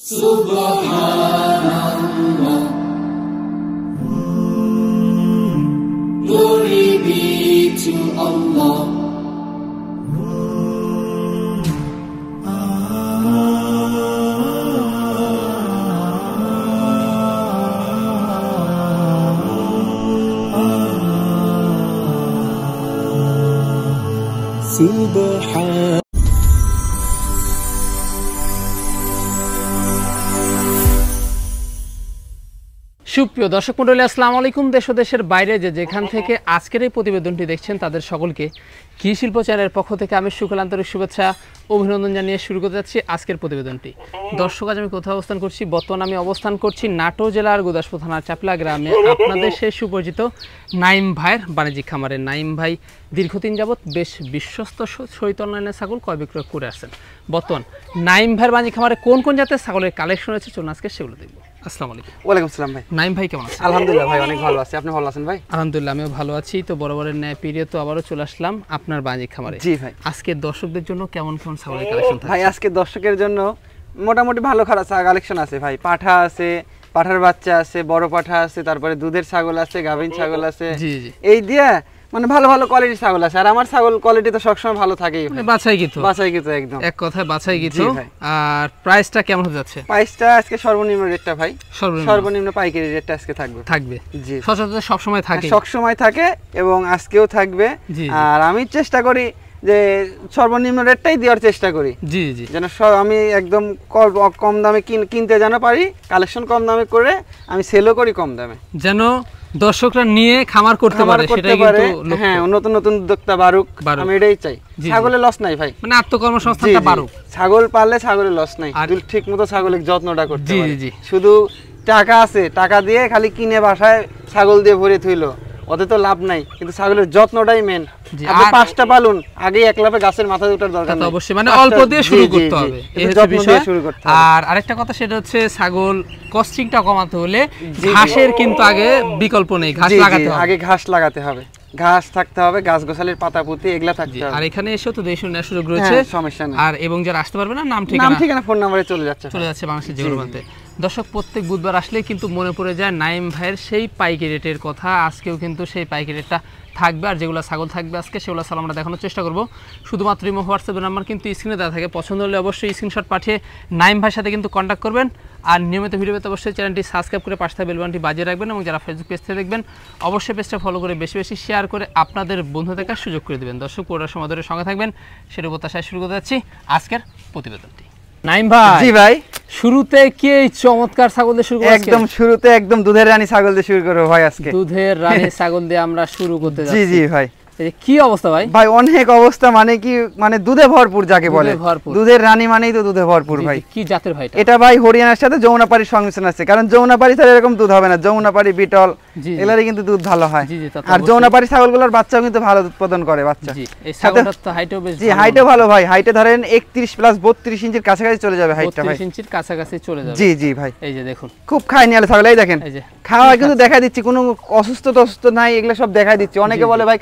Subhanallah. Glory be to Allah. Subhan সুপ্রিয় দর্শক মণ্ডলী, আসসালামু আলাইকুম। দেশ ও দেশের বাইরে যেখান থেকে আজকের এই প্রতিবেদনটি দেখছেন তাদের সকলকে কৃষি শিল্প চ্যানেলের পক্ষ থেকে আমি সুখল আন্তরিক শুভেচ্ছা অভিনন্দন জানিয়ে শুরু করতে যাচ্ছি আজকের প্রতিবেদনটি। দর্শক, আজ আমি কোথাও অবস্থান করছি? বর্তমানে আমি অবস্থান করছি নাটোর জেলার গুদাসপুর থানার চাপলা গ্রামে আপনাদের সেই সুপরিচিত নাইম ভাইয়ের বাণিজ্যিক খামারে। নাইম ভাই দীর্ঘদিন যাবৎ বেশ বিশ্বস্ত সহিত অনলাইনে ছাগল ক্রয় বিক্রয় করে আসছেন। বর্তমান নাইম ভাইয়ের বাণিজ্যিক খামারে কোন কোন জাতের ছাগলের কালেকশন আছে চলুন আজকে সেগুলো দেখবো। আসসালামু আলাইকুম। ওয়ালাইকুম আসসালাম ভাই। নাইম ভাই কেমন আছেন? আলহামদুলিল্লাহ ভাই, অনেক ভালো আছি। আপনি ভালো আছেন ভাই? আলহামদুলিল্লাহ, আমিও ভালো আছি। তো বরাবরের ন্যায় পিরিয়ড তো আবারও চলে আসলাম আপনার বাণিজ্যিক খামারে। জি ভাই। আজকে দর্শকদের জন্য কেমন কেমন ছাগলের কালেকশন থাকছে? ভাই আজকে দর্শকের জন্য মোটামুটি ভালো খারাপ কালেকশন আছে ভাই। পাঠা আছে, পাঠার বাচ্চা আছে, বড় পাঠা আছে, তারপরে দুধের ছাগল আছে, গাভীর ছাগল আছে। জি জি, এই দিয়ে মানে ভালো ভালো কোয়ালিটির ছাগল আছে। আর আমার ছাগল কোয়ালিটি তো সবসময় ভালো থাকেই, বাছাই কিন্তু একদম এক কথায় বাছাই কিন্তু। আর প্রাইসটা কেমন হতে যাচ্ছে? প্রাইসটা আজকে সর্বনিম্ন রেটটা ভাই, সর্বনিম্ন পাইকারি রেটটা আজকে থাকবে। জি, সচরাচর সব সময় থাকে, সবসময় থাকে এবং আজকেও থাকবে। আর আমি চেষ্টা করি যে সর্বনিম্ন রেটটাই দেওয়ার চেষ্টা করি। জি জি, যেন আমি একদম কম দামে কিনতে যেন পারি, কালেকশন কম দামে করে আমি সেলও করি কম দামে, যেন দর্শকরা নিয়ে খামার করতে পারে, সেটাই কিন্তু লক্ষ্য। হ্যাঁ, নতুন নতুন উদ্যোক্তা বাড়ুক, আমি এটাই চাই। ছাগলের লস নাই ভাই, মানে আত্মকর্মসংস্থানটা বাড়ুক। ছাগল পাললে ছাগলের লস নাই, ঠিকমতো ছাগলের যত্নটা করতে পারে। শুধু টাকা আছে, টাকা দিয়ে খালি কিনে বাসায় ছাগল দিয়ে ভরে থইলো, ওতে তো লাভ নাই। কিন্তু ছাগলের যত্নটাই মেন। আপনি 5টা পালুন, আগে এক লাফে গাছের মাথায় ওঠার দরকার নেই, অবশ্যই মানে অল্প দিয়ে শুরু করতে হবে, এই হচ্ছে বিষয়। আর আরেকটা কথা, সেটা হচ্ছে ছাগল কস্টিংটা কমাতে হলে ঘাসের কিন্তু আগে বিকল্প নেই, ঘাস লাগাতে হবে। আগে ঘাস লাগাতে হবে, ঘাস থাকতে হবে, গাছ গোছালির পাতা পুঁতি এগুলা থাকতে হবে। আর এখানে এসেও তো দেশ নেওয়ার সুযোগ রয়েছে, সমস্যা নেই। আর এবং যারা আসতে পারবে না, নাম ঠিকানা ফোন নম্বরে চলে যাচ্ছে বাংলাদেশের যে কোনো প্রান্তে। দর্শক, প্রত্যেক বুধবার আসলে কিন্তু মনে পড়ে যায় নাইম ভাইয়ের সেই পাইকারি রেটের কথা। আজকেও কিন্তু সেই পাইকারি রেটটা থাকবে। আর যেগুলো ছাগল থাকবে আজকে সেগুলো আমরা দেখানোর চেষ্টা করব। শুধুমাত্র ইমো হোয়াটসঅ্যাপের নাম্বার কিন্তু স্ক্রিনে দেওয়া থাকে। পছন্দ হলে অবশ্যই স্ক্রিনশট পাঠিয়ে নাইম ভাইয়ের সাথে কিন্তু কন্ট্যাক্ট করবেন। আর নিয়মিত ভিডিও পেতে অবশ্যই চ্যানেলটি সাবস্ক্রাইব করে পাশে থাকা বেল বাটনটি বাজিয়ে রাখবেন। এবং যারা ফেসবুক পেজ থেকে দেখবেন অবশ্যই পেজটা ফলো করে বেশি বেশি শেয়ার করে আপনাদের বন্ধু দেখার সুযোগ করে দেবেন। দর্শক, পুরো সময় ধরে সঙ্গে থাকবেন, সেটা প্রত্যাশায় শুরু করতে যাচ্ছি আজকের প্রতিবেদনটি। নাইম ভাই। জি ভাই। শুরুতে কি এই চমৎকার ছাগল দিয়ে শুরু করব? একদম শুরুতে একদম দুধের রানী ছাগল দিয়ে শুরু করব ভাই আজকে। দুধের রানী ছাগল দিয়ে আমরা শুরু করতে যাচ্ছি। জি জি ভাই। কি অবস্থা ভাই? ভাই অনেক অবস্থা, মানে কি মানে দুধে ভরপুর যাকে বলে, দুধের রানী মানেই তো দুধে ভরপুর ভাই। কি জাতের ভাই এটা? ভাই হরিয়ানার সাথে যমুনাপাড়ির সংমিশ্রণ আছে, কারণ যমুনাপাড়ি ছাড়া এরকম দুধ হবে না। যমুনাপাড়ি, বিটল এগুলারই কিন্তু দুধ ভালো হয়। আর যমুনাপাড়ি ছাগলগুলোর বাচ্চাও কিন্তু ভালো উৎপাদন করে বাচ্চা। জি, এই ছাগলটার তো হাইটও বেশ। জি, হাইটও ভালো ভাই। হাইটে ধরেন 31 প্লাস 32 ইঞ্চির কাছাকাছি চলে যাবে হাইটটা ভাই। 32 ইঞ্চির কাছাকাছি চলে যাবে। জি জি ভাই। এই যে দেখুন, খুব খায় নিয়ালে ছাগল। এই দেখেন, খাওয়া কিন্তু দেখাই দিচ্ছি, কোনো অসুস্থ নাই, এগুলো সব দেখাই দিচ্ছি। অনেকে বলে ভাই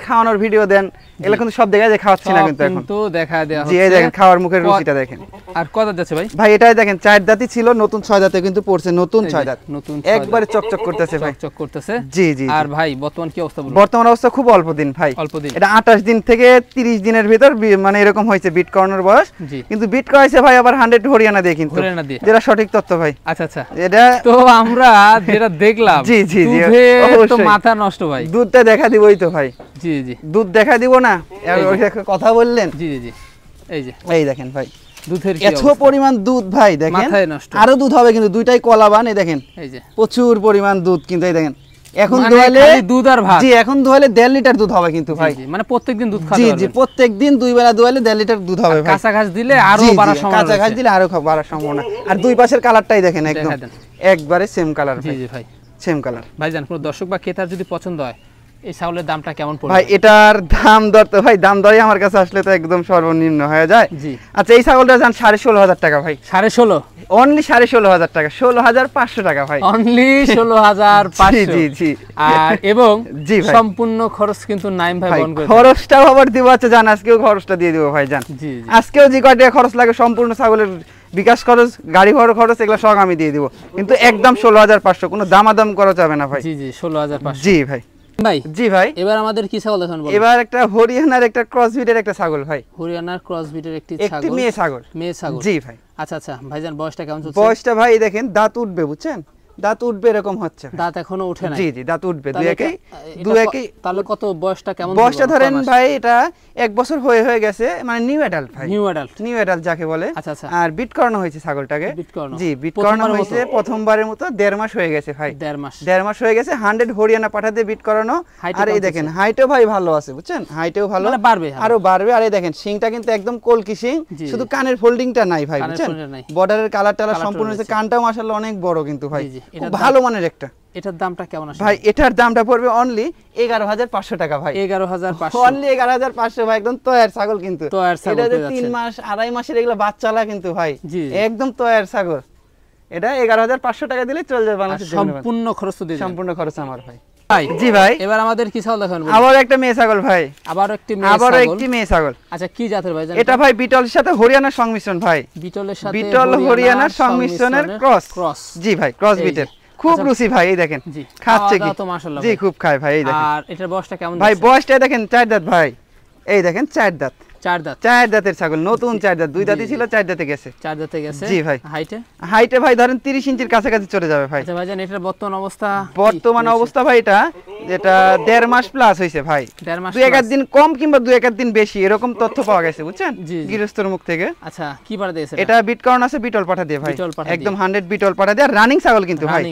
খাওয়ানোর ভিডিও দেন, এগুলো কিন্তু সব দেখা যায়, খাওয়াচ্ছি না কিন্তু এখন তো দেখা দেয়া হচ্ছে। জি, এই দেখেন খাওয়ার মুখের রুচিটা দেখেন। আর কত দাঁত আছে ভাই? ভাই এটাই দেখেন 4 দাঁতই ছিল, নতুন 6 দাঁতে কিন্তু পড়ছে, নতুন 6 দাঁত, নতুন একবারে চকচক করতেছে ভাই, চকচক করতেছে। জি জি। আর ভাই বর্তমান কি অবস্থা বলুন? বর্তমান অবস্থা খুব অল্প দিন ভাই, অল্প দিন। এটা 28 দিন থেকে 30 দিনের ভিতর মানে এরকম হয়েছে বিট করানোর বয়স। কিন্তু বিট করাইছে ভাই আবার 100 হরিয়ানা দিয়ে, কিন্তু হরিয়ানা দিয়ে, যেটা সঠিক তথ্য ভাই। আচ্ছা আচ্ছা, এটা তো আমরা যেটা দেখলাম, জি জি জি, তো মাথা নষ্ট ভাই। দুধটা দেখা দিবই তো ভাই। জি জি, দুধ দেখা দিব না, কথা বললেন। জি জি জি, এই যে এই দেখেন ভাই, দুধের এত পরিমাণ দুধ ভাই, দেখেন আরো দুধ হবে কিন্তু, দুইটাই কলাবান। এই দেখেন, এই যে প্রচুর পরিমাণ দুধ কিন্তু। এই দেখেন, এখন দোয়ালে দুধ আর ভাত। জি, এখন দোয়ালে 1.5 লিটার দুধ হবে কিন্তু ভাই। মানে প্রত্যেকদিন দুধ খাওয়া। জি জি, প্রত্যেকদিন 2 বেলা দোয়ালে 1.5 লিটার দুধ হবে ভাই। কাঁচা ঘাস দিলে আরো বাড়ার সম্ভাবনা, কাঁচা ঘাস দিলে আরো বাড়ার সম্ভাবনা। আর দুই পাশের কালারটাই দেখেন, একদম একবারে সেম কালার। জি জি ভাই, সেম কালার। ভাইজান, কোনো দর্শক বা ক্রেতার যদি পছন্দ হয়, এই ছাগলের দামটা কেমন পড়বে ভাই? এটার দাম দর তো ভাই, দাম দরই আমার কাছে আসলে তো একদম সর্বনিম্ন হয়ে যায়। জি, আচ্ছা, এই ছাগলটা জান 16,500 টাকা ভাই। 16.5? অনলি 16,500 টাকা, 16,500 টাকা ভাই, অনলি 16,500। জি জি। আর এবং জি ভাই, সম্পূর্ণ খরচ কিন্তু নাইম ভাই বহন করে। খরচটাও আবার দিব। আচ্ছা জান, আজকেও খরচটা দিয়ে দিব ভাই জান। জি জি, আজকেও যে কয়টা খরচ লাগে সম্পূর্ণ ছাগলের বিকাশ খরচ, গাড়ি ভাড়া খরচ এগুলো সব আমি দিয়ে দিব, কিন্তু একদম 16,500, কোনো দামাদাম করা যাবে না ভাই। জি জি 16,500। জি ভাই। ভাই জি ভাই, এবার আমাদের কি ছাগল দেখান বলেন? এবার একটা হরিয়ানার একটা ক্রসবিটের একটা ছাগল ভাই। হরিয়ানার ক্রসবিটের একটি ছাগল, একটি মেয়ে ছাগল। মেয়ে ছাগল। জি ভাই। আচ্ছা আচ্ছা ভাইজান, বয়সটা কেমন চলছে? বয়সটা ভাই দেখেন, দাঁত উঠবে, বুঝছেন, দাঁত উঠবে এরকম হচ্ছে। দাঁত এখনো উঠে নাই? জি জি দাঁত উঠবে, দুই একই। তাহলে কত বয়সটা কেমন? বয়সটা ধরেন ভাই এটা 1 বছর হয়ে গেছে, মানে নিউ অ্যাডাল্ট ভাই। নিউ অ্যাডাল্ট, নিউ অ্যাডাল্ট যাকে বলে। আচ্ছা আচ্ছা। আর বিট করানো হয়েছে ছাগলটাকে। বিট করানো? জি, বিট করানো হয়েছে প্রথমবারের মতো 1.5 মাস হয়ে গেছে ভাই। 1.5 মাস হয়ে গেছে। 100 হরিয়ানা পাঠা দিয়ে বিট করানো। আর এই দেখেন হাইটও ভাই ভালো আছে, বুঝছেন, হাইটও ভালো, মানে বাড়বে, আরো বাড়বে। আর এই দেখেন শিংটা কিন্তু একদম কলকি শিং, শুধু কানের ফোল্ডিংটা নাই ভাই, বুঝছেন, বর্ডারের কালার টালার সম্পূর্ণ হয়েছে। কানটাও মাশাআল্লাহ অনেক বড় কিন্তু ভাই, খুব ভালো মানের একটা। এটার দামটা কেমন আসবে ভাই? এটার দামটা পড়বে অনলি 11,500 টাকা ভাই। 11,500, অনলি 11,500 ভাই, একদম তয়ার ছাগল কিন্তু। এটা 3 মাস 2.5 মাসের এগুলা বাচ্চালা কিন্তু ভাই, একদম তয়ার ছাগল। এটা 11,500 টাকা দিলে চলে যাবে বাংলাদেশের সম্পূর্ণ খরচ দিয়ে। সম্পূর্ণ খরচ আমার ভাই। ভাই জি ভাই, এবার আমাদের কি ছাগল দেখান? আবার একটা মেয়ে ছাগল ভাই। আবার একটি মেয়ে ছাগল। আচ্ছা, কি জাতের ভাই জানেন? এটা ভাই বিটলের সাথে হরিয়ানার সংমিশ্রণ ভাই। বিটলের সাথে বিটল হরিয়ানার সংমিশ্রণের ক্রস। জি ভাই, ক্রস বিটের খুব রুচি ভাই। এই দেখেন খাচ্ছে কি, জি খুব খায় ভাই। এই দেখেন। আর এটার বয়সটা কেমন ভাই? বয়সটা দেখেন 4 দাঁত ভাই। এই দেখেন 4 দাঁত। 4 দাঁতের ছাগল, নতুন 4 দাঁত। 2 দাঁতই ছিল, 4 দাঁতে গেছে। 4 দাঁতে গেছে। জি ভাই। হাইটে ভাই ধরেন 30 ইঞ্চির কাছাকাছি চলে যাবে ভাই। আচ্ছা ভাইজান, এটার বর্তমান অবস্থা ভাই এটা 1.5 মাস প্লাস হইছে ভাই। 1.5 মাস, 2-1 দিন কম কিংবা 2-1 দিন বেশি এরকম তথ্য পাওয়া গেছে, বুঝছেন, গৃহস্থর মুখ থেকে। আচ্ছা, কি পাঠা দিয়েছে এটা? বিট করানো আছে বিটল পাঠা দিয়ে ভাই, একদম 100 বিটল পাঠা দিয়ে। রানিং ছাগল কিন্তু ভাই,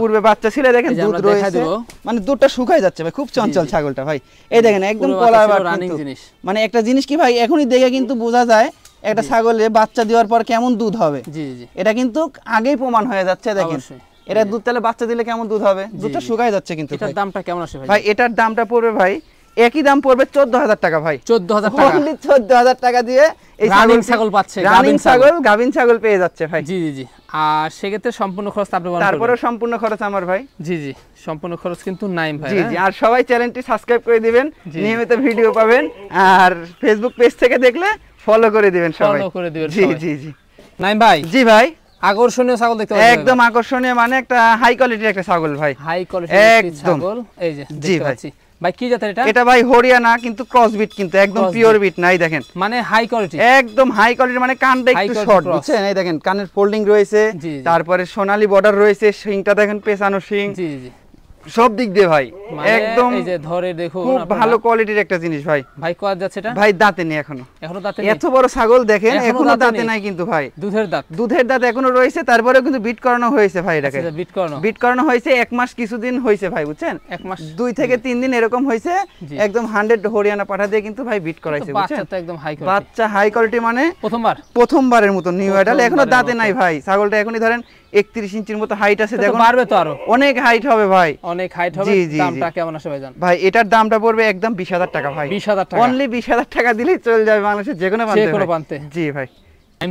পূর্বে বাচ্চা ছিল। দেখেন দুধ রয়েছে, মানে দুধটা শুকায় যাচ্ছে ভাই, খুব চঞ্চল ছাগলটা ভাই। এই দেখেন একদম কলার রানিং জিনিস। মানে একটা জিনিস কি ভাই, এখনই দেখে কিন্তু বোঝা যায় একটা ছাগলে বাচ্চা দেওয়ার পর কেমন দুধ হবে। এটা কিন্তু আগেই প্রমাণ হয়ে যাচ্ছে। দেখেন এটা দুধ, তাহলে বাচ্চা দিলে কেমন দুধ হবে, দুধটা শুকায় যাচ্ছে কিন্তু। এটার দামটা কেমন আসে ভাই? এটার দামটা পড়বে ভাই, একই দাম পড়বে 14,000 টাকা ভাই। 14,000 টাকা, অনলি 14,000 টাকা দিয়ে এই ছাগল পাচ্ছে, গাভিন ছাগল পেয়ে যাচ্ছে ভাই। জি জি জি। আর সেক্ষেত্রে সম্পূর্ণ খরচ আপনি বলেন? তারপরে সম্পূর্ণ খরচ আমার ভাই। জি জি, সম্পূর্ণ খরচ কিন্তু নাইম ভাই। জি জি। আর সবাই চ্যানেলটি সাবস্ক্রাইব করে দিবেন, নিয়মিত ভিডিও পাবেন। আর ফেসবুক পেজ থেকে দেখলে ফলো করে দিবেন সবাই। ফলো করে দিবেন। জি জি জি। নাইম ভাই। জি ভাই। আকর্ষণীয় ছাগল দেখতে পাচ্ছেন? একদম আকর্ষণীয়, মানে একটা হাই কোয়ালিটির একটা ছাগল ভাই। হাই কোয়ালিটির একটা ছাগল, এই যে দেখতে পাচ্ছি। ভাই কি জাতের এটা? এটা ভাই হরিয়ানা, কিন্তু ক্রস বিট, কিন্তু একদম পিওর বিট নাই। দেখেন মানে হাই কোয়ালিটি, একদম হাই কোয়ালিটি, মানে কানটা একটু শর্ট, বুঝছেন। এই দেখেন কানের ফোল্ডিং রয়েছে, তারপরে সোনালী বর্ডার রয়েছে, শিংটা দেখেন পেছানো শিং। জি জি, সব দিক দিয়ে ভাই একদম এই যে ধরে দেখুন, খুব ভালো কোয়ালিটির একটা জিনিস ভাই। ভাই কয় যাচ্ছে এটা? ভাই দাঁতে নেই এখনো দাঁতে নেই। এত বড় ছাগল দেখেন, এখনো দাঁতে নাই কিন্তু ভাই। দুধের দাঁত এখনো রয়েছে, তারপরেও কিন্তু বিট করানো হয়েছে ভাই। এটাকে বিট করানো হয়েছে 1 মাস কিছুদিন হয়েছে ভাই, বুঝছেন। 1 মাস 2 থেকে 3 দিন এরকম হয়েছে। একদম 100 হরিয়ানা পাঠা দিয়ে কিন্তু ভাই বিট করাইছে, বুঝছেন। বাচ্চা হাই কোয়ালিটি, মানে প্রথমবারের মতো নিউ অ্যাডাল্ট। এখনো দাঁতে নাই ভাই ছাগলটা। এখনই ধরেন 31 ইঞ্চির মতো হাইট আছে। দেখুন বাড়বে তো, আরো অনেক হাইট হবে ভাই, অনেক হাইট হবে। দামটা কেমন আসে ভাই জান? ভাই এটার দামটা পড়বে একদম 20,000 টাকা ভাই। 20,000 টাকা, অনলি 20,000 টাকা দিলেই চলে যাবে বাংলাদেশের যে কোনো প্রান্তে। জি ভাই।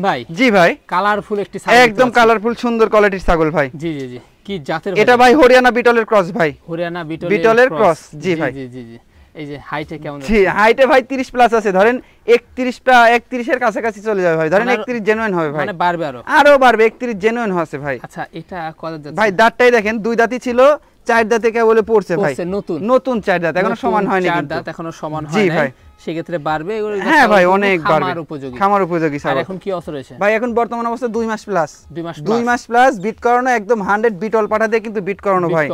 ভাই জি ভাই, কালারফুল একটি ছাগল, একদম কালারফুল সুন্দর কোয়ালিটির ছাগল ভাই। জি জি জি। কি জাতের? এটা ভাই হরিয়ানা বিটলের ক্রস ভাই। হরিয়ানা বিটলের ক্রস। জি ভাই। জি জি জি। এই যে হাইটে কেমন? জি হাইটে ভাই 30 প্লাস আছে, ধরেন 31 এর কাছাকাছি চলে যাবে ভাই। ধরেন 31 জেনুইন হবে ভাই, মানে বাড়বে, আরো বাড়বে। 31 জেনুইন হচ্ছে ভাই। আচ্ছা, এটা কত যাচ্ছে ভাই? দাঁতটাই দেখেন, 2 দাঁতই ছিল, 4 দাঁতে কেবল পড়ছে ভাই। নতুন 4 দাঁত, এখনো সমান হয়নি কিন্তু। 4 দাঁত এখনো সমান হয়নি। জি ভাই, সেক্ষেত্রে বাড়বে। হ্যাঁ ভাই, অনেক বাড়বে, খামার উপযোগী ছাগল। এখন কি অবস্থা রয়েছে ভাই? এখন বর্তমান অবস্থা 2 মাস প্লাস। 2 মাস প্লাস বিট করানো, একদম 100 বিটল পাঠা দিয়ে কিন্তু বিট করানো ভাই।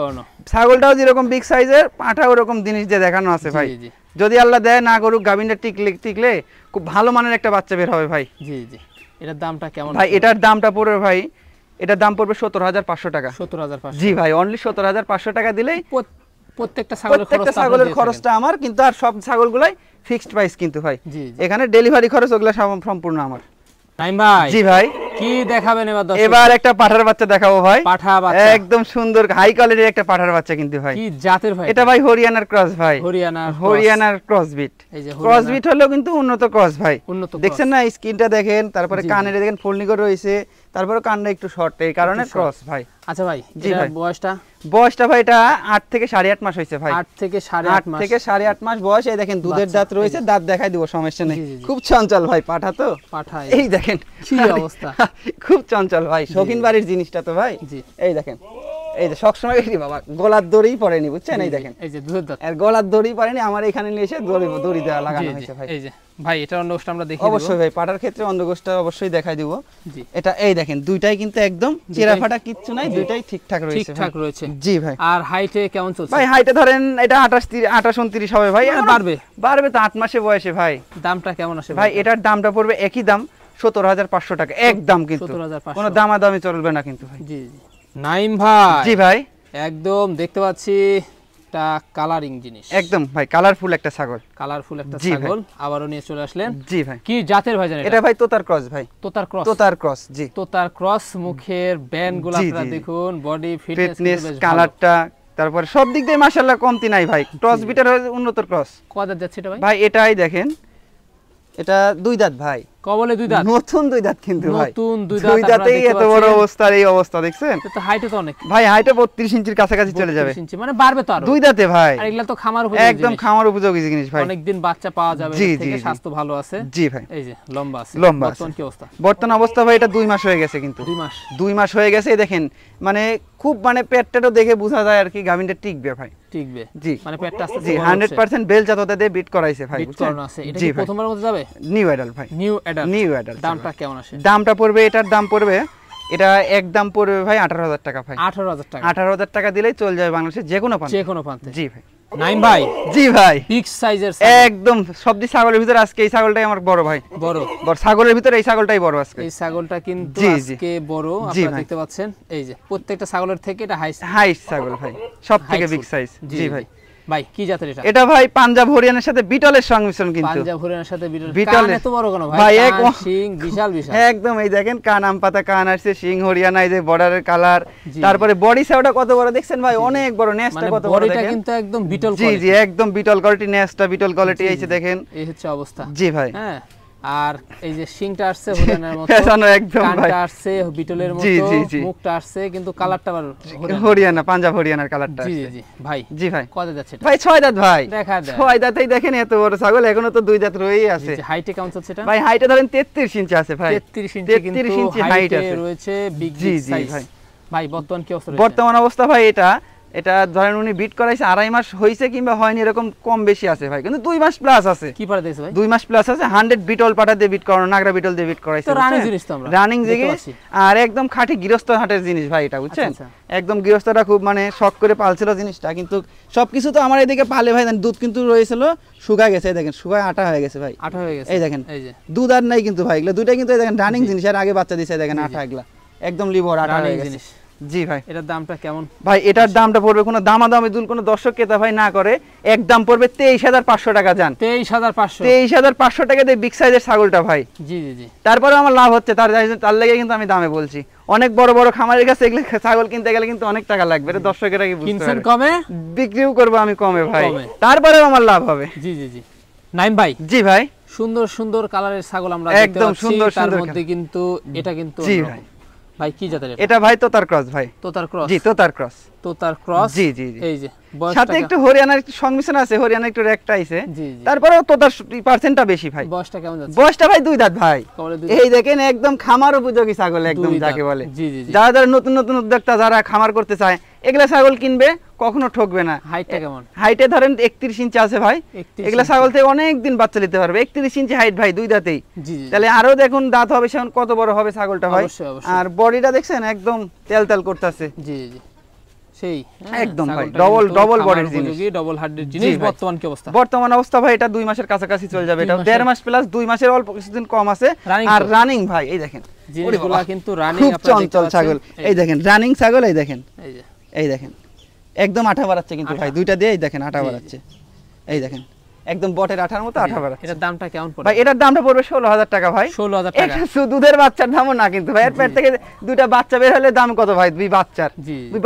ছাগলটাও যেরকম বিগ সাইজের, পাঠা ওরকম জিনিস দিয়ে দেখানো আছে ভাই। যদি আল্লাহ দেয় না করুক, গাভিনটা টিকলে খুব ভালো মানের একটা বাচ্চা বের হবে ভাই। জি জি। এটার দামটা কেমন ভাই? এটার দামটা পড়বে ভাই, এটার দাম পড়বে 17,500 টাকা। 17,500? জি ভাই, অনলি 17,500 টাকা দিলেই প্রত্যেকটা ছাগলের খরচটা আমার কিন্তু। আর সব ছাগলগুলাই ফিক্সড প্রাইস কিন্তু ভাই। এখানে ডেলিভারি খরচ ওগুলা সম্পূর্ণ আমার। নাইম ভাই। জি ভাই। কি দেখাবেন এবার? এবার একটা পাঠার বাচ্চা দেখাবো ভাই। পাঠা বাচ্চা, একদম সুন্দর হাই কোয়ালিটির একটা পাঠার বাচ্চা কিন্তু ভাই। কি জাতের ভাই? এটা ভাই হরিয়ানার ক্রস ভাই। হরিয়ানার ক্রস বিট। ক্রস বিট হলেও কিন্তু উন্নত ক্রস ভাই। দেখছেন না, স্কিনটা দেখেন, তারপরে কানের দেখেন ফোল্ডিং রয়েছে, তারপরে কানটা একটু শর্ট, এই কারণে ক্রস ভাই। আচ্ছা ভাই, জি ভাই। বয়সটা ভাই এটা 8 থেকে 8.5 মাস হয়েছে ভাই। 8 থেকে 8.5 মাস। 8 থেকে 8.5 মাস বয়স। এই দেখেন দুধের দাঁত রয়েছে, দাঁত দেখাই দিব, সমস্যা নেই। খুব চঞ্চল ভাই, পাঠা তো পাঠা। এই দেখেন কি অবস্থা, খুব চঞ্চল ভাই, শৌখিন বাড়ির জিনিসটা তো ভাই। এই দেখেন, এই যে সবসময় এই বাবা গলার দড়িই পড়েনি, বুঝছেন? এই দেখেন, এই যে দুধের দাঁত, আর গলার দড়িই পড়েনি, আমার এখানে নিয়ে এসে দড়ি দেওয়া লাগানো হয়েছে ভাই। এই যে ভাই এটা অন্ডকোষটা আমরা দেখি অবশ্যই ভাই, পাটার ক্ষেত্রে অন্ডকোষটা অবশ্যই দেখাই দিব। এটা এই দেখেন দুইটাই কিন্তু একদম চেরা ফাটা কিচ্ছু নাই, দুইটাই ঠিকঠাক রয়েছে। ঠিকঠাক রয়েছে, জি ভাই। আর হাইটে কেমন চলছে ভাই? হাইটে ধরেন এটা 28 29 হবে ভাই। আর বাড়বে তো 8 মাসে বয়সে ভাই। দামটা কেমন আসে ভাই? এটার দামটা পড়বে একই দাম 17,500 টাকা একদম, কিন্তু কোনো দামাদামি চলবে না কিন্তু ভাই। জি জি। নাইম ভাই। জি ভাই। একদম দেখতে পাচ্ছি একটা কালারিং জিনিস, একদম ভাই কালারফুল একটা ছাগল। কালারফুল একটা ছাগল আবারও নিয়ে চলে আসলেন। জি ভাই। কি জাতের ভাই জানেন? এটা ভাই তোতার ক্রস ভাই। তোতার ক্রস। তোতার ক্রস, জি। তোতার ক্রস, মুখের ব্যান্ডগুলো আপনারা দেখুন, বডি ফিটনেস, কালারটা, তারপরে সব দিক দিয়ে মাশাআল্লাহ কমতি নাই ভাই। ক্রস বিটার উন্নত ক্রস। কয় দাঁত যাচ্ছে এটা ভাই? ভাই এটাই দেখেন, এটা 2 দাঁত ভাই। কবলে 2 দাঁত, নতুন 2 দাঁত কিন্তু ভাই। নতুন 2 দাঁত। 2 দাঁতেই এত বড় অবস্থা, এই অবস্থা দেখছেন? এটা তো হাইটে তো অনেক ভাই, হাইটে 32 ইঞ্চির কাছাকাছি চলে যাবে। 32 ইঞ্চি মানে বাড়বে তো আরো। 2 দাঁতে ভাই। আর এগুলা তো খামার উপযোগী, একদম খামার উপযোগী জিনিস ভাই। অনেক দিন বাচ্চা পাওয়া যাবে, এর থেকে স্বাস্থ্য ভালো আছে। জি ভাই। এই যে লম্বা আছে। বর্তমান কি অবস্থা? বর্তমান অবস্থা ভাই এটা 2 মাস হয়ে গেছে, কিন্তু 2 মাস হয়ে গেছে। দেখেন মানে খুব মানে পেটটাও দেখে বোঝা যায় আর কি গাভিনটা টিকবে ভাই। টিকবে, জি। মানে পেটটা আস্তে আস্তে জি 100% বেল জাততে দিয়ে বিট করাইছে ভাই, বুঝছেন? বিট করানো আছে। এটা কি প্রথমবার মধ্যে যাবে? নিউ অ্যাডাল্ট ভাই। New adult. দামটা কেমন আসে? দামটা পড়বে, এটার দাম পড়বে, এটা একদম পড়বে ভাই 18,000 টাকা ভাই। 18,000 টাকা। 18,000 টাকা দিলেই চলে যাবে বাংলাদেশের যে কোনো প্রান্তে। জি ভাই। নাইম ভাই। জি ভাই। বিগ সাইজের একদম সবজি ছাগলের ভিতরে আজকে এই ছাগলটাই আমার বড় ভাই। বড় ছাগলের ভিতরে এই ছাগলটাই বড় আজকে। এই ছাগলটা কিন্তু আজকে বড়, আপনারা দেখতে পাচ্ছেন। এই যে প্রত্যেকটা ছাগলের থেকে এটা হাই ছাগল ভাই, সবথেকে বিগ সাইজ। জি ভাই। ভাই কি জাতের এটা? এটা ভাই পাঞ্জাব হরিয়ানার সাথে বিটলের সংমিশ্রণ, কিন্তু পাঞ্জাব হরিয়ানার সাথে বিটল। এত বড় কেন ভাই? ভাই কান শিং বিশাল বিশাল। একদম এই দেখেন কান আম পাতা কান আসছে, শিং হরিয়ানা, এই যে বর্ডারের কালার, তারপরে বডি সাইজটা কত বড় দেখছেন ভাই? অনেক বড়। নেস্টটা কত বড় দেখেন? বডিটা কিন্তু একদম বিটল কোয়ালিটি। জি জি, একদম বিটল কোয়ালিটি, নেস্টটা বিটল কোয়ালিটি। এইছে দেখেন, এই হচ্ছে অবস্থা। জি ভাই। হ্যাঁ, আর এই যে শিংটা আসছে হরিয়ানার মতো, পেছনে একদম ভাই কানটা আসছে বিটলের মতো, মুখটা আসছে কিন্তু কালারটা আবার হরিয়ানা, পাঞ্জাব হরিয়ানার কালারটা আসছে। জি জি ভাই। জি ভাই। কত যাচ্ছে এটা? ভাই 6 দাঁত ভাই। দেখা যায় 6 দাঁতেই দেখেন এত বড় ছাগল, এখনো তো 2 দাঁত রয়েই আছে। হাইটে কেমন চলছে এটা? ভাই হাইটে ধরেন 33 ইঞ্চি আছে ভাই। 33 ইঞ্চি হাইট আছে, রয়েছে বিগ সাইজ ভাই। ভাই বর্তমান কি অবস্থা? বর্তমান অবস্থা ভাই এটা ধরেন উনি বিট করাইছে 2.5 মাস হইছে কিংবা হয়নি, এরকম কম বেশি আছে ভাই, কিন্তু 2 মাস প্লাস আছে। কি পাটা দিয়েছে ভাই? 2 মাস প্লাস আছে। 100 বিটল পাটা দিয়ে বিট করানো, নাগরা বিটল দিয়ে বিট করাইছে। তো রানিং জিনিস তো আমরা রানিং জিনিস, আর একদম খাঁটি গৃহস্থ হাটের জিনিস ভাই এটা, বুঝছেন? একদম গৃহস্থরা খুব মানে শখ করে পালছিল জিনিসটা, কিন্তু সবকিছু তো আমার এদিকে পালে ভাই। দুধ কিন্তু রয়েছিল, শুকায় গেছে। এই দেখেন শুকায় আটা হয়ে গেছে ভাই, আটা হয়ে গেছে। এই দেখেন দুধ আর নাই কিন্তু ভাই, এগুলো দুইটাই কিন্তু এই দেখেন রানিং জিনিস। আর আগে বাচ্চা দিছে, দেখেন আটা, এগুলা একদম লিভার আটা হয়ে গেছে। জি ভাই। এটার দামটা কেমন ভাই? এটার দামটা পড়বে, কোনো দামাদামি দুল কোনো দর্শক ক্রেতা ভাই না করে, একদম পড়বে 23,500 টাকা। জান 23,500 টাকা দিয়ে বিগ সাইজের ছাগলটা ভাই। জি জি জি। তারপরে আমার লাভ হচ্ছে, তার লেগে কিন্তু আমি দামে বলছি। অনেক বড় বড় খামারের কাছে এগুলো ছাগল কিনতে গেলে কিন্তু অনেক টাকা লাগবে, এটা দর্শকেরা কি বুঝতে পারে? কমে বিক্রিও করবো আমি কমে ভাই, তারপরেও আমার লাভ হবে। জি জি জি। নাইম ভাই। জি ভাই। সুন্দর সুন্দর কালারের ছাগল আমরা দেখতে পাচ্ছি, একদম সুন্দর সুন্দর। তার মধ্যে কিন্তু এটা কিন্তু জি ভাই। ভাই কি জাতের এটা? এটা ভাই তোতার ক্রস ভাই। তোতার ক্রস? জি তোতার ক্রস। তোতার ক্রস। জি জি জি। এই যে সাথে একটু হরিয়ানার একটু সংমিশ্রণ আছে, হরিয়ানা একটু রেকটা আইছে, তারপরেও তোতার পার্সেন্টটা বেশি ভাই। বয়সটা কেমন যাচ্ছে? বয়সটা ভাই 2 দাঁত ভাই। এই দেখেন একদম খামার উপযোগী ছাগল, একদম যাকে বলে। যারা নতুন নতুন উদ্যোক্তা যারা খামার করতে চায়, এগুলা ছাগল কিনবে, কখনো ঠকবে না। হাইটটা কেমন? হাইটে ধরেন 31 ইঞ্চি আছে ভাই। এগুলা ছাগল থেকে অনেক দিন বাচ্চা নিতে পারবে। 31 ইঞ্চি হাইট ভাই, 2 দাঁতেই। তাহলে আরো দেখুন দাঁত হবে, সেখন কত বড় হবে ছাগলটা ভাই। আর বডিটা দেখছেন একদম তেল তেল করতেছে। জি জি সেই একদম ভাই ডবল বডির জিনিস, ডবল হার্টের জিনিস। বর্তমান কি অবস্থা? বর্তমান অবস্থা ভাই এটা 2 মাসের কাছাকাছি চলে যাবে। এটা 1.5 মাস প্লাস 2 মাসের অল্প কিছুদিন কম আছে। আর রানিং ভাই, এই দেখেন জিনিসগুলো কিন্তু রানিং, খুব চঞ্চল ছাগল। এই দেখেন রানিং ছাগল, এই দেখেন, এই দেখেন একদম আঠা বাড়াচ্ছে কিন্তু ভাই, দুইটা দিয়ে এই দেখেন আঠা বাড়াচ্ছে। এই দেখেন একদম বটের আঠার মতো আঠা বাড়াচ্ছে। এটার দামটা কেমন পড়বে ভাই? এটার দামটা পড়বে 16,000 টাকা ভাই। 16,000 টাকা। এটা দুধের বাচ্চার দামও না কিন্তু ভাই, এর পেট থেকে দুইটা বাচ্চা বের হলে দাম কত ভাই? দুই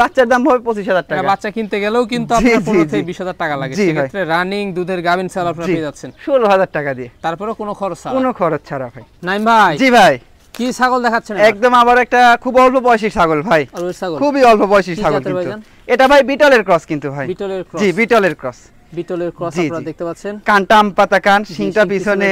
বাচ্চার দাম হবে 25,000 টাকা। বাচ্চা কিনতে গেলেও কিন্তু আপনার 15 থেকে 20,000 টাকা লাগে। সেক্ষেত্রে রানিং দুধের গাভিন ছাগল আপনারা পেয়ে যাচ্ছেন 16,000 টাকা দিয়ে, তারপরে কোনো খরচ ছাড়া। কোনো খরচ ছাড়া ভাই। নাইম ভাই। জি ভাই। কি ছাগল দেখাচ্ছেন? একদম আবার একটা খুব অল্প বয়সী ছাগল ভাই, খুবই অল্প বয়সী ছাগল কিন্তু এটা ভাই বিটলের ক্রস কিন্তু ভাই। বিটলের ক্রস? জি বিটলের ক্রস। বিটলের ক্রস আপনারা দেখতে পাচ্ছেন, কানটা আম পাতা কান, শিংটা পিছনে,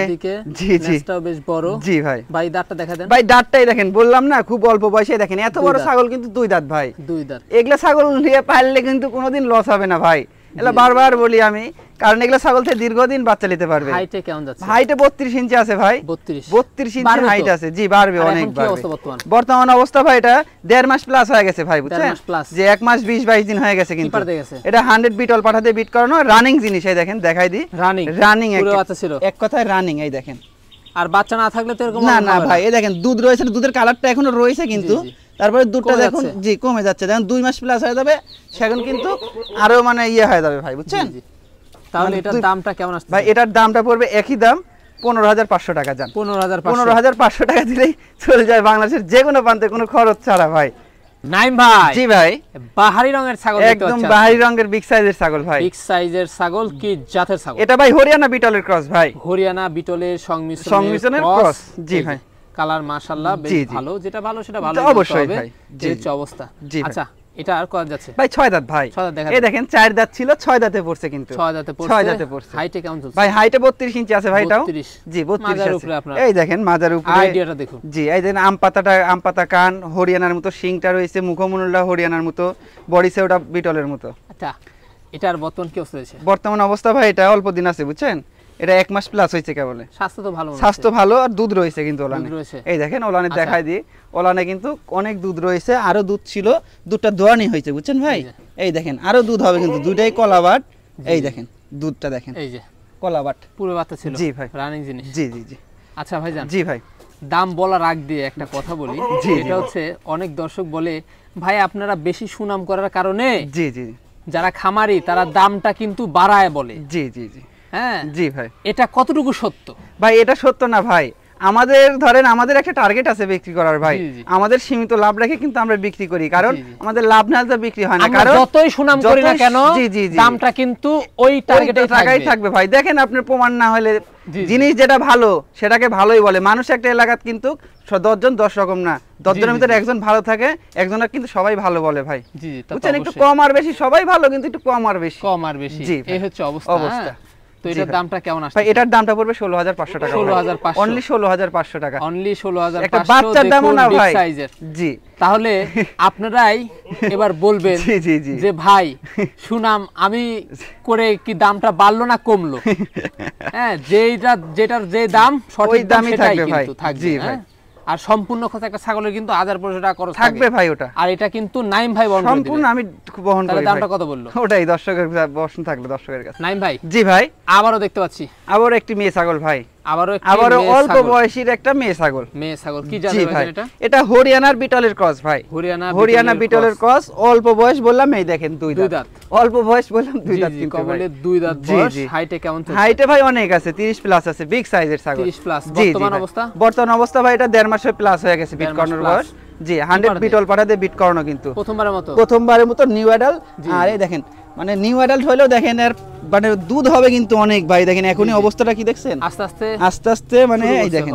জি জি নেজটাও বেশ বড়। জি ভাই। ভাই দাঁতটা দেখা দেন। ভাই দাঁতটাই দেখেন, বললাম না খুব অল্প বয়সে দেখেন এত বড় ছাগল কিন্তু দুই দাঁত ভাই। দুই দাঁত। এগুলা ছাগল নিয়ে পাললে কিন্তু কোনোদিন লস হবে না ভাই, এগুলা বারবার বলি আমি, কারণ এগুলা ছাগল থেকে দীর্ঘদিন বাচ্চা নিতে পারবে। হাইটে কেমন যাচ্ছে? হাইটে 32 ইঞ্চি আছে ভাই। 32 ইঞ্চি হাইট আছে। জি বাড়বে, অনেক বাড়বে। বর্তমান অবস্থা ভাই এটা 1.5 মাস প্লাস হয়ে গেছে ভাই, বুঝছেন? যে 1 মাস 20-22 দিন হয়ে গেছে কিন্তু। এটা 100 বিটল পাঠাতে বিট করানো রানিং জিনিস। এই দেখেন দেখাই দি, রানিং এক কথায় রানিং। এই দেখেন, আর বাচ্চা না থাকলে তো এরকম না না ভাই। এই দেখেন দুধ রয়েছে, দুধের কালারটা এখনো রয়েছে কিন্তু, তারপরে দুধটা দেখুন জি কমে যাচ্ছে, দেখুন 2 মাস প্লাস হয়ে যাবে সেখন কিন্তু আরো মানে ইয়ে হয়ে যাবে ভাই, বুঝছেন? তাহলে এটার দামটা কেমন আসছে ভাই? এটার দামটা পড়বে একই দাম 15,500 টাকা। যান 15,500 টাকা দিলেই চলে যায় বাংলাদেশের যে কোনো প্রান্তে, কোনো খরচ ছাড়া ভাই। নাইম ভাই। জি ভাই। বাহারি রঙের ছাগল দেখতে পাচ্ছেন, একদম বাহারি রঙের বিগ সাইজের ছাগল ভাই। বিগ সাইজের ছাগল, কি জাতের ছাগল? এটা ভাই হরিয়ানা বিটলের ক্রস ভাই। হরিয়ানা বিটলের সংমিশ্রণের ক্রস। জি ভাই। কালার মাশাআল্লাহ বেশ ভালো, যেটা ভালো সেটা ভালো অবশ্যই ভাই। জি অবস্থা। আচ্ছা এটা আর কত যাচ্ছে ভাই? 6 দাঁত ভাই। এই দেখেন 4 দাঁত ছিল, 6 দাঁতে পড়ছে কিন্তু। 6 দাঁতে পড়ছে। হাইটে কেমন চলছে ভাই? হাইটে 32 ইঞ্চি আছে ভাই। এটাও জি 32 আছে। এই দেখেন মাজার উপরে, আইডিয়াটা দেখুন। জি এই দেখেন আম পাতা কান, হরিয়ানার মতো শিংটা রয়েছে, মুখমণ্ডলটা হরিয়ানার মতো, বডি সেওটা বিটলের মতো। আচ্ছা এটার বর্তমান কি অবস্থা আছে? বর্তমান অবস্থা ভাই এটা অল্প দিন আছে, বুঝছেন? এটা 1 মাস প্লাস হয়েছে কেবল। স্বাস্থ্য তো ভালো, স্বাস্থ্য ভালো, আর দুধ রয়েছে কিন্তু ওলানে। এই দেখেন ওলানে দেখাই দিই, ওলানে কিন্তু অনেক দুধ রয়েছে, আরো দুধ ছিল, দুধটা দোয়ানি হয়েছে, বুঝছেন ভাই? এই দেখেন আরো দুধ হবে কিন্তু, দুইটাই কলাবাট। এই দেখেন দুধটা দেখেন, এই যে কলাবাট পুরো বাচ্চা ছিল। জি ভাই, রানিং জিনিস। জি জি জি। আচ্ছা ভাই জান, জি ভাই, দাম বলার আগ দিয়ে একটা কথা বলি। এটা হচ্ছে অনেক দর্শক বলে ভাই আপনারা বেশি সুনাম করার কারণে, জি জি, যারা খামারি তারা দামটা কিন্তু বাড়ায় বলে। জি জি জি। হ্যাঁ জি ভাই। এটা কতটুকু সত্য ভাই? এটা সত্য না ভাই, আমাদের ধরেন আমাদের একটা টার্গেট আছে বিক্রি করার ভাই, আমাদের সীমিত লাভ রেখে কিন্তু আমরা বিক্রি করি, কারণ আমাদের লাভ না হলে বিক্রি হয় না। কারণ যতই সুনাম করি না কেন দামটা কিন্তু ওই টার্গেটেই থাকবে ভাই। দেখেন আপনার প্রমাণ না হলে জিনিস যেটা ভালো সেটাকে ভালোই বলে মানুষ। একটা এলাকাত কিন্তু 10 জন 10 রকম না, 10 জনের ভিতরে একজন ভালো থাকে, একজনের কিন্তু সবাই ভালো বলে ভাই। বুঝছেন? একটু কম আর বেশি সবাই ভালো, কিন্তু একটু কম আর বেশি। জি এই হচ্ছে অবস্থা। তো এটার দামটা কেমন আসছে ভাই? এটার দামটা পড়বে 16,500 টাকা। 16,500 অনলি 16,500 টাকা। অনলি 16,500 একটা বাচ্চার দামও না ভাই। জি তাহলে আপনারাই এবার বলবেন যে ভাই সুনাম আমি করে কি দামটা বাড়লো না কমলো? হ্যাঁ যেটার যে দাম সঠিক দামই থাকবে ভাই। জি ভাই। আর সম্পূর্ণ খরচ একটা ছাগলের কিন্তু 1,500 টাকা খরচ থাকবে ভাই ওটা। আর এটা কিন্তু নাইম ভাই বহন করে দিবে। সম্পূর্ণ আমি বহন করি। তাহলে দামটা কত বললো? ওটাই দর্শকের বসন থাকলো দর্শকের কাছে। নাইম ভাই। জি ভাই। আবারও দেখতে পাচ্ছি আবার একটি মেয়ে ছাগল ভাই। আবারও অল্প বয়সীর একটা মেয়ে ছাগল। কি জাতের ভাই এটা? এটা হরিয়ানার বিটলের ক্রস ভাই। হরিয়ানা বিটলের ক্রস। অল্প বয়স বললাম, এই দেখেন দুই দাঁত। অল্প বয়স বললাম দুই দাঁত কিন্তু ভাই। কবলে দুই দাঁত বয়স। হাইটে কেমন চলছে? হাইটে ভাই অনেক আছে, 30 প্লাস আছে, বিগ সাইজের ছাগল। 30 প্লাস। বর্তমান অবস্থা ভাই এটা 1.5 মাসের প্লাস হয়ে গেছে বিট করানোর বয়স। জি 100 বিটল পাঠাতে বিট করানো কিন্তু প্রথমবারের মতো নিউ অ্যাডাল্ট। আর এই দেখেন মানে নিউ অ্যাডাল্ট হলেও দেখেন এর মানে দুধ হবে কিন্তু অনেক ভাই। দেখেন এখনই অবস্থাটা কি দেখছেন? আস্তে আস্তে মানে এই দেখেন,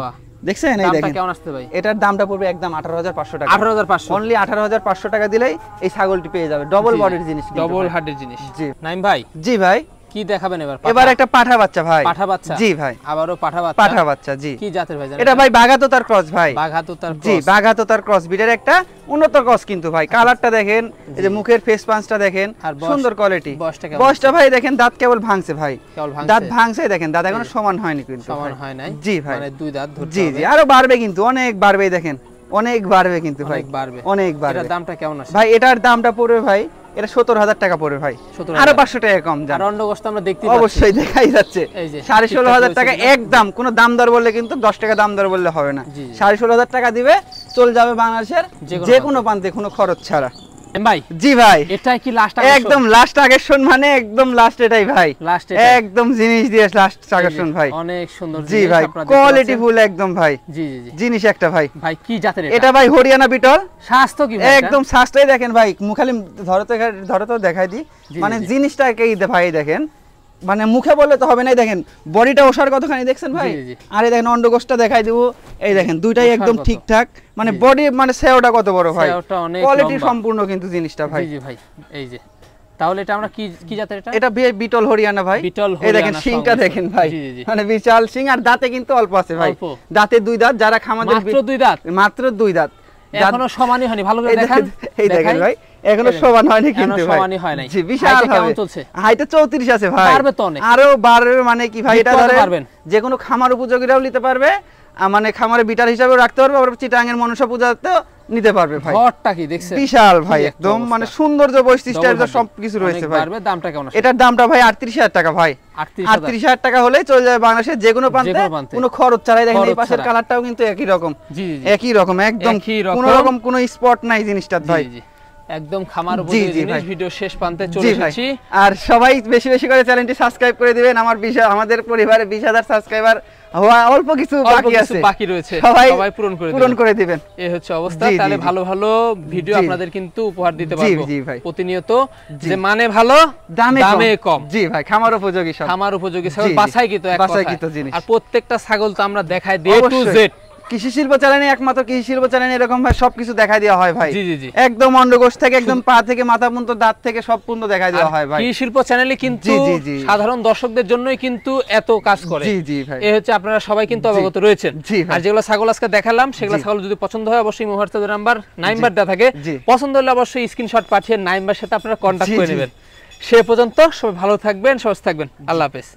দেখছেন? এই দেখেন কেমন আসছে ভাই? এটার দামটা পড়বে একদম 18,500 টাকা। 18,500 অনলি 18,500 টাকা দিলেই এই ছাগলটি পেয়ে যাবে। ডবল বডির জিনিস, ডবল হার্টের জিনিস। জি নাইম ভাই। জি ভাই। কি দেখাবেন এবার? এবার একটা পাঠা বাচ্চা ভাই। পাঠা বাচ্চা? জি ভাই। আবারো পাঠা বাচ্চা। জি কি জাতের ভাই জানেন? এটা ভাই বাঘাতোতার ক্রস ভাই। বাঘাতোতার ক্রস। জি বাঘাতোতার ক্রস বিটের একটা উন্নত ক্রস কিন্তু ভাই। কালারটা দেখেন, এই যে মুখের ফেস পাঁচটা দেখেন, সুন্দর কোয়ালিটি। বয়সটা ভাই দেখেন দাঁত কেবল ভাঙছে ভাই। দাঁত ভাঙছে দেখেন, দাঁত এখনো সমান হয়নি কিন্তু। সমান হয় নাই? জি ভাই। মানে দুই দাঁত ধরতে হবে। জি জি আরো বাড়বে কিন্তু, অনেক বাড়বে দেখেন, অনেক বাড়বে কিন্তু ভাই, অনেক বাড়বে। এটার দামটা কেমন আছে ভাই? এটার দামটা পড়বে ভাই, এটা 17,000 টাকা পড়বে ভাই। আরো 500 টাকা কম যান। আর অন্ডগোস্ত আমরা দেখতে পাচ্ছি, অবশ্যই দেখাই যাচ্ছে। 16,500 টাকা একদম। কোন দাম দর বললে কিন্তু 10 টাকা দাম দর বললে হবে না। 16,500 টাকা দিবে, চলে যাবে বাংলাদেশের যে কোনো প্রান্তে, কোনো খরচ ছাড়া। ভাই জি ভাই, এটাই কি লাস্ট? একদম লাস্ট আকর্ষণ, মানে একদম লাস্ট এটাই ভাই, একদম জিনিস দিয়ে লাস্ট আকর্ষণ ভাই। অনেক সুন্দর জি ভাই, কোয়ালিটি ফুল একদম ভাই। জি জি জিনিস একটা ভাই। ভাই কি জাতের এটা? ভাই হরিয়ানা বিটল। স্বাস্থ্য কি ভাই? একদম স্বাস্থ্যই দেখেন ভাই, মুখালি ধরো তো দেখাই দি, মানে জিনিসটাকেই ভাই দেখেন মানে মুখে বললে তো হবে না, দেখেন বডিটা ওষার কতখানি দেখছেন ভাই, আর এই দেখেন অন্ডকোষটা দেখাই দেবো, এই দেখেন দুইটাই একদম ঠিকঠাক, মানে বডি মানে সেওটা কত বড় ভাই, কোয়ালিটি সম্পূর্ণ কিন্তু জিনিসটা ভাই। জি ভাই এই যে তাহলে এটা আমরা কি জাতের এটা? এটা বিটল হরিয়ানা ভাই। এই দেখেন শিংটা দেখেন ভাই, মানে বিশাল শিং, আর দাঁতে কিন্তু অল্প আছে ভাই, দাঁতে 2 দাঁত, যারা খামাদের মাত্র 2 দাঁত, মাত্র 2 দাঁত, এখনো সমানই হয়নি, ভালো করে দেখেন, এই দেখেন ভাই এখনো সমান হয়নি কিন্তু ভাই, সমানই হয় নাই। জি বিশাল কেমন চলছে, হাইটে 34 আছে ভাই, পারবে তো অনেক, আরো বাড়বে, মানে কি ভাই এটা ধরেন যে কোনো খামার উপযোগীরাও নিতে পারবে, মানে খামারে বিটার হিসাবে রাখতে পারবে, আবার চিটাঙ্গের মনসা পূজাতেও নিতে পারবে ভাই। ঘরটা কি দেখছেন, বিশাল ভাই, একদম মানে সৌন্দর্য বৈশিষ্ট্য একদম সবকিছু রয়েছে ভাই। দামটা কেমন আছে? এটার দামটা ভাই 38000 টাকা ভাই, 38000 টাকা হলে চলে যাবে বাংলাদেশের যে কোনো প্রান্তে, কোনো খরচ ছাড়াই। দেখেন এই পাশের কালারটাও কিন্তু একই রকম, একই রকম একদম, কোনো রকম কোনো স্পট নাই জিনিসটার ভাই, একদম খামার উপযোগী জিনিস। ভিডিও শেষ প্রান্তে চলে এসেছি, আর সবাই বেশি বেশি করে চ্যানেলটি সাবস্ক্রাইব করে দিবেন। আমাদের পরিবারে 20000 সাবস্ক্রাইবার হওয়া অল্প কিছু বাকি রয়েছে, সবাই পূরণ করে দিবেন, এই হচ্ছে অবস্থা। তাহলে ভালো ভালো ভিডিও আপনাদের কিন্তু উপহার দিতে পারবো প্রতিনিয়ত, যে মানে ভালো দামে কম। জি ভাই, খামার উপযোগী, সব খামার উপযোগী ছাগল, বাছাইকৃত জিনিস, আর প্রত্যেকটা ছাগল তো আমরা দেখাই দে টু জেড। কৃষি শিল্প চ্যানেলে একমাত্র কৃষি শিল্প চ্যানেলে এরকম ভাই সবকিছু দেখাই দেওয়া হয় ভাই, একদম অন্ডকোষ থেকে একদম পা থেকে মাথা পর্যন্ত, দাঁত থেকে সব পর্যন্ত দেখাই দেওয়া হয় ভাই। কৃষি শিল্প চ্যানেলে কিন্তু সাধারণ দর্শকদের জন্যই কিন্তু এত কাজ করে। জি জি ভাই, এই হচ্ছে আপনারা সবাই কিন্তু অবগত রয়েছেন। আর যেগুলো ছাগল আজকে দেখালাম, সেগুলো ছাগল যদি পছন্দ হয় অবশ্যই হোয়াটসঅ্যাপ নাম্বার নাম্বার দেওয়া থাকে, পছন্দ হলে অবশ্যই স্ক্রিনশট পাঠিয়ে নাম্বার সাথে আপনারা কন্টাক্ট করে নেবেন। সে পর্যন্ত সবাই ভালো থাকবেন, সুস্থ থাকবেন, আল্লাহ হাফেজ।